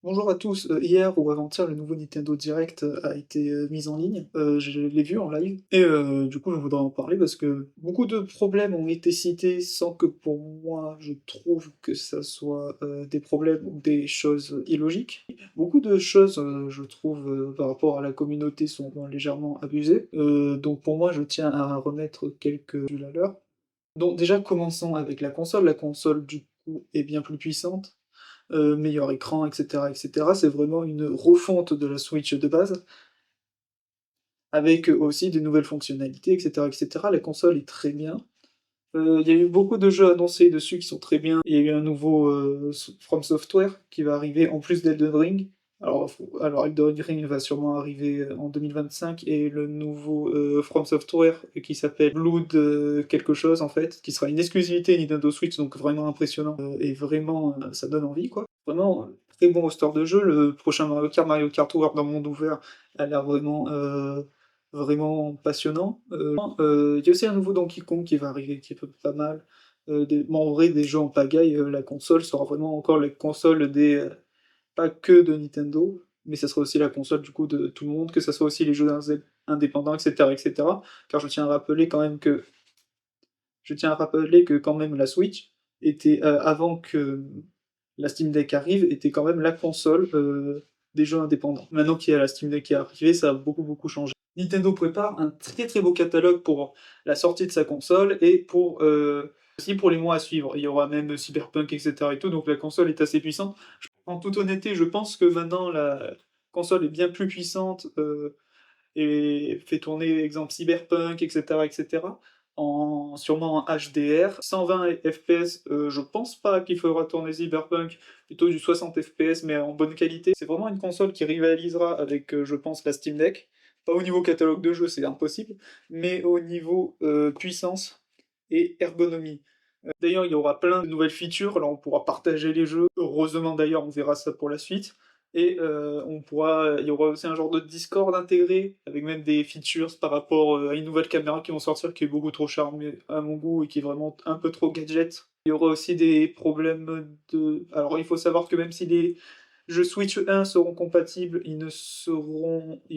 Bonjour à tous, hier ou avant-hier, le nouveau Nintendo Direct, a été, mis en ligne. Je l'ai vu en live et du coup, je voudrais en parler parce que beaucoup de problèmes ont été cités sans que pour moi, je trouve que ça soit, des problèmes ou des choses illogiques. Beaucoup de choses, je trouve, par rapport à la communauté sont légèrement abusées, donc pour moi, je tiens à remettre quelques pendules à l'heure. Donc déjà, commençons avec la console. La console, du coup, est bien plus puissante, meilleur écran, et cetera, et cetera. C'est vraiment une refonte de la Switch de base, avec aussi des nouvelles fonctionnalités, et cetera, et cetera. La console est très bien. Il y a eu beaucoup de jeux annoncés dessus qui sont très bien. Il y a eu un nouveau, From Software qui va arriver en plus d'Elden Ring. Alors Elden Ring va sûrement arriver, en 2025 et le nouveau, From Software qui s'appelle Blood, quelque chose en fait, qui sera une exclusivité Nintendo Switch, donc vraiment impressionnant, et vraiment, ça donne envie quoi. Vraiment, très bon roster de jeux. Le prochain Mario Kart Tour dans monde ouvert, a l'air vraiment, vraiment passionnant. Il y a aussi un nouveau Donkey Kong qui va arriver, qui est pas mal. Bon, en vrai, des jeux en pagaille, la console sera vraiment encore la console des, pas que de Nintendo, mais ça sera aussi la console du coup de tout le monde, que ça soit aussi les jeux indépendants, etc., etc. Car je tiens à rappeler que quand même la Switch était, avant que la Steam Deck arrive, était quand même la console des jeux indépendants. Maintenant qu'il y a la Steam Deck qui est arrivée, ça a beaucoup beaucoup changé. Nintendo prépare un très très beau catalogue pour la sortie de sa console et pour aussi pour les mois à suivre. Il y aura même Cyberpunk, etc. et tout, donc la console est assez puissante. En toute honnêteté, je pense que maintenant la console est bien plus puissante et fait tourner, exemple, Cyberpunk, etc., etc., sûrement en HDR. 120 FPS, je pense pas qu'il faudra tourner Cyberpunk, plutôt du 60 FPS, mais en bonne qualité. C'est vraiment une console qui rivalisera avec, je pense, la Steam Deck. Pas au niveau catalogue de jeux, c'est impossible, mais au niveau puissance et ergonomie. D'ailleurs, il y aura plein de nouvelles features, là on pourra partager les jeux. Heureusement d'ailleurs, on verra ça pour la suite. Et il y aura aussi un genre de Discord intégré, avec même des features par rapport à une nouvelle caméra qui vont sortir, qui est beaucoup trop charmée à mon goût et qui est vraiment un peu trop gadget. Il y aura aussi des problèmes de... Alors il faut savoir que même si les jeux Switch 1 seront compatibles, il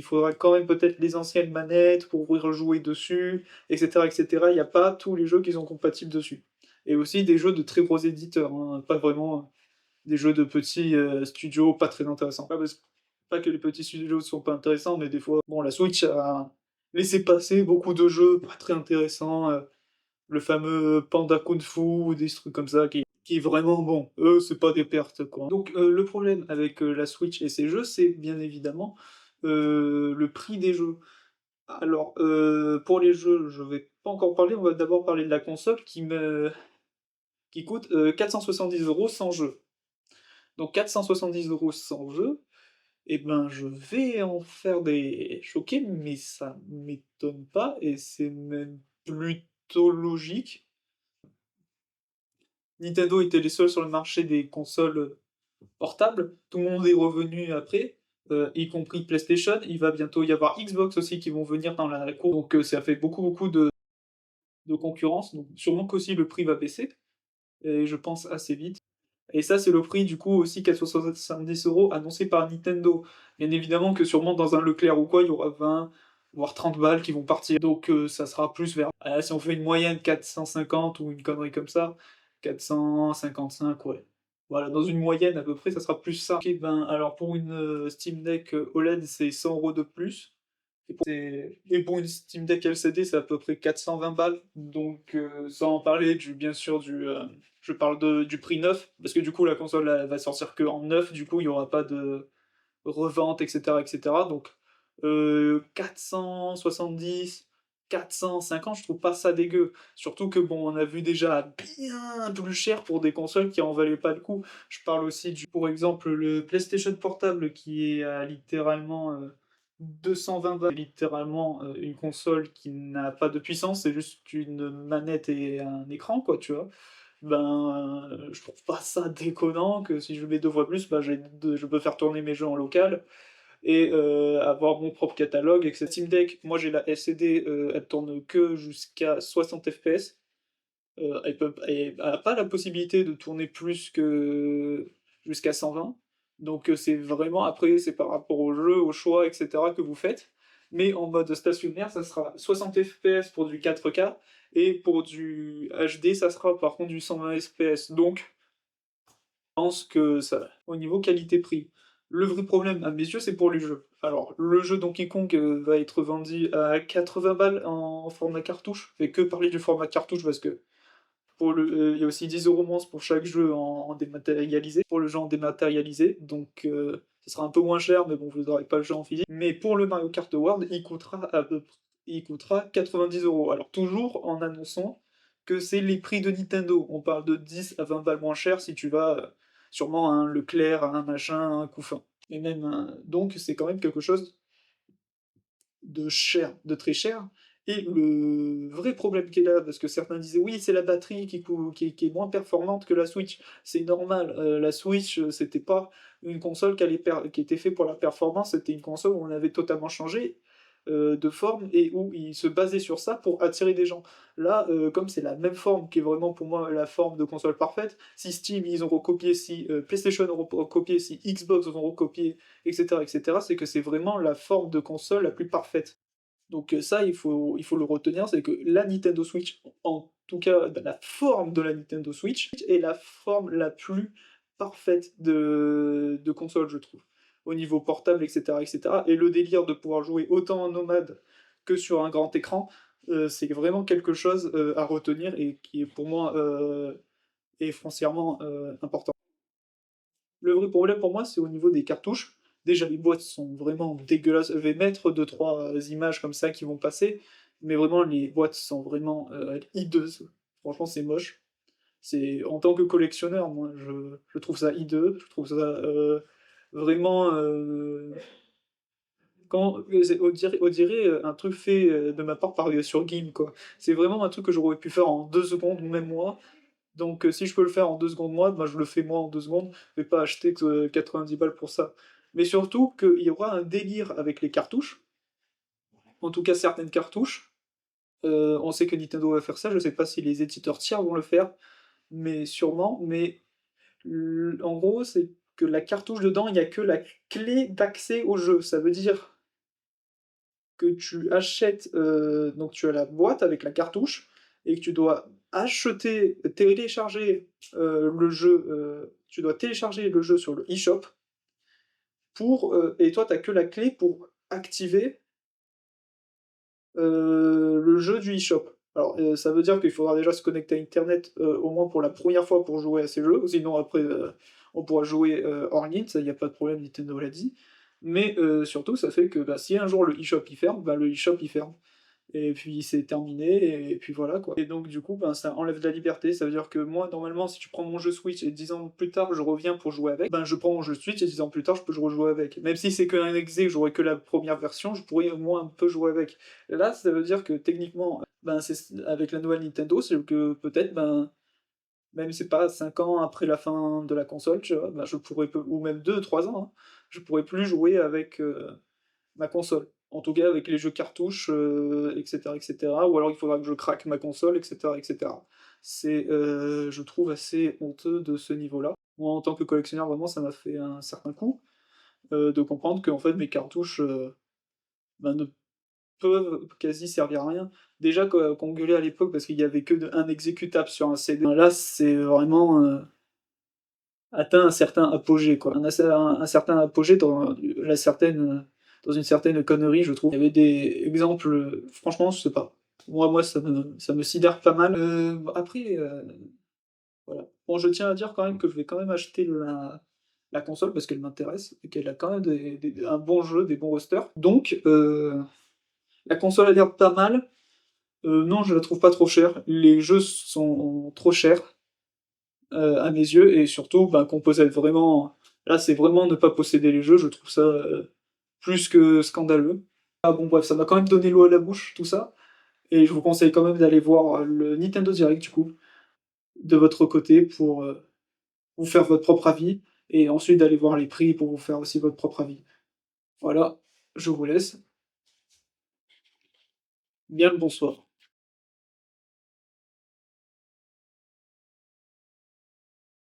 faudra quand même peut-être les anciennes manettes pour rejouer dessus, etc., etc. Il n'y a pas tous les jeux qui sont compatibles dessus. Et aussi des jeux de très gros éditeurs, hein, pas vraiment des jeux de petits studios pas très intéressants. Pas que les petits studios sont pas intéressants, mais des fois, bon, la Switch a laissé passer beaucoup de jeux pas très intéressants, le fameux Panda Kung Fu, ou des trucs comme ça, qui est vraiment bon. Eux, c'est pas des pertes, quoi. Donc, le problème avec la Switch et ses jeux, c'est bien évidemment le prix des jeux. Alors, pour les jeux, je vais pas encore parler, on va d'abord parler de la console qui coûte 470 € sans jeu. Donc 470 € sans jeu, et ben je vais en faire des choqués, mais ça m'étonne pas, et c'est même plutôt logique. Nintendo était les seuls sur le marché des consoles portables, tout le monde est revenu après, y compris PlayStation, il va bientôt y avoir Xbox aussi qui vont venir dans la cour, donc ça fait beaucoup beaucoup de concurrence, donc sûrement qu'aussi le prix va baisser, et je pense assez vite. Et ça, c'est le prix du coup aussi 470 € annoncé par Nintendo. Bien évidemment que sûrement dans un Leclerc ou quoi, il y aura 20 voire 30 balles qui vont partir. Donc ça sera plus vers... si on fait une moyenne 450 ou une connerie comme ça, 455, ouais. Voilà, dans une moyenne à peu près, ça sera plus ça. Ok, ben alors pour une Steam Deck OLED, c'est 100 € de plus. Et pour une Steam Deck LCD, c'est à peu près 420 balles. Donc, sans en parler bien sûr je parle du prix neuf, parce que du coup, la console elle va sortir que en neuf, du coup, il n'y aura pas de revente, etc., etc. Donc, 470, 450, je trouve pas ça dégueu. Surtout que, bon, on a vu déjà bien plus cher pour des consoles qui en valaient pas le coup. Je parle aussi pour exemple, le PlayStation Portable qui est à littéralement 220 balles, littéralement une console qui n'a pas de puissance, c'est juste une manette et un écran, quoi, tu vois. Ben, je trouve pas ça déconnant que si je mets deux fois plus, ben, je peux faire tourner mes jeux en local et avoir mon propre catalogue. Avec cette Steam Deck, moi j'ai la LCD, elle tourne que jusqu'à 60 FPS. Elle a pas la possibilité de tourner plus que jusqu'à 120. Donc c'est vraiment après, c'est par rapport au jeu, au choix, et cetera que vous faites. Mais en mode stationnaire, ça sera 60 FPS pour du 4K et pour du HD, ça sera par contre du 120 FPS. Donc, je pense que ça au niveau qualité-prix. Le vrai problème à mes yeux, c'est pour les jeux. Alors, le jeu Donkey Kong, va être vendu à 80 balles en format cartouche. Je fais que parler du format cartouche parce que il y a aussi 10 € moins pour chaque jeu en dématérialisé, pour le jeu en dématérialisé, donc ce sera un peu moins cher, mais bon, vous n'aurez pas le jeu en physique. Mais pour le Mario Kart World, il coûtera 90 €. Alors toujours en annonçant que c'est les prix de Nintendo. On parle de 10 à 20 balles moins cher si tu vas sûrement à un Leclerc, à un machin, à un Couffin. Et même donc c'est quand même quelque chose de cher, de très cher. Et le vrai problème qui est là, parce que certains disaient oui, c'est la batterie qui est moins performante que la Switch. C'est normal, la Switch, c'était pas une console qui était faite pour la performance, c'était une console où on avait totalement changé de forme et où ils se basaient sur ça pour attirer des gens. Là, comme c'est la même forme qui est vraiment pour moi la forme de console parfaite, si Steam ils ont recopié, si PlayStation ont recopié, si Xbox ont recopié, etc., etc., c'est que c'est vraiment la forme de console la plus parfaite. Donc ça, il faut le retenir, c'est que la Nintendo Switch, en tout cas la forme de la Nintendo Switch, est la forme la plus parfaite de console, je trouve. Au niveau portable, etc., etc. Et le délire de pouvoir jouer autant en nomade que sur un grand écran, c'est vraiment quelque chose à retenir et qui est pour moi est foncièrement important. Le vrai problème pour moi, c'est au niveau des cartouches. Déjà, les boîtes sont vraiment dégueulasses. Je vais mettre deux, trois images comme ça qui vont passer, mais vraiment, les boîtes sont vraiment hideuses. Franchement, c'est moche. C'est en tant que collectionneur, moi, je trouve ça hideux. Je trouve ça vraiment on dirait un truc fait de ma part sur Game, quoi. C'est vraiment un truc que j'aurais pu faire en 2 secondes, même moi. Donc si je peux le faire en 2 secondes moi, je le fais moi en 2 secondes, je vais pas acheter que 90 balles pour ça. Mais surtout qu'il y aura un délire avec les cartouches, en tout cas certaines cartouches. On sait que Nintendo va faire ça, je sais pas si les éditeurs tiers vont le faire, mais sûrement. Mais en gros, c'est que la cartouche dedans, il n'y a que la clé d'accès au jeu. Ça veut dire que tu achètes, donc tu as la boîte avec la cartouche, et que tu dois télécharger le jeu, tu dois télécharger le jeu sur le eShop et toi, tu as que la clé pour activer le jeu du eShop. Alors, ça veut dire qu'il faudra déjà se connecter à Internet au moins pour la première fois pour jouer à ces jeux, sinon après on pourra jouer hors ligne, ça y a pas de problème, Nintendo l'a dit. Mais surtout, ça fait que si un jour le eShop il ferme, le eShop il ferme. Et puis c'est terminé, et puis voilà quoi. Et donc du coup, ça enlève de la liberté, ça veut dire que moi, normalement, si tu prends mon jeu Switch et 10 ans plus tard, je reviens pour jouer avec, je prends mon jeu Switch et 10 ans plus tard, je peux rejouer avec. Même si c'est qu'un exe, j'aurais que la première version, je pourrais au moins un peu jouer avec. Là, ça veut dire que techniquement, avec la nouvelle Nintendo, c'est que peut-être, même c'est pas 5 ans après la fin de la console, tu vois, je pourrais, ou même 2 3 ans, hein, je pourrais plus jouer avec ma console. En tout cas, avec les jeux cartouches, etc., etc. Ou alors il faudra que je craque ma console, etc., etc. C'est, je trouve, assez honteux de ce niveau-là. Moi, en tant que collectionneur, vraiment, ça m'a fait un certain coup de comprendre que en fait, mes cartouches ne peuvent quasi servir à rien. Déjà, qu'on gueulait à l'époque parce qu'il y avait que un exécutable sur un CD, là, c'est vraiment atteint un certain apogée, quoi. Un certain apogée dans une certaine connerie, je trouve. Il y avait des exemples, franchement, je sais pas. Moi, ça me sidère pas mal. Après, voilà. Bon, je tiens à dire quand même que je vais quand même acheter la console parce qu'elle m'intéresse et qu'elle a quand même un bon jeu, des bons rosters. Donc, la console a l'air pas mal. Non, je la trouve pas trop chère. Les jeux sont trop chers. À mes yeux, et surtout qu'on possède vraiment. Là, c'est vraiment ne pas posséder les jeux, je trouve ça plus que scandaleux. Ah bon, bref, ça m'a quand même donné l'eau à la bouche, tout ça, et je vous conseille quand même d'aller voir le Nintendo Direct, du coup, de votre côté, pour vous faire votre propre avis, et ensuite d'aller voir les prix pour vous faire aussi votre propre avis. Voilà, je vous laisse. Bien le bonsoir.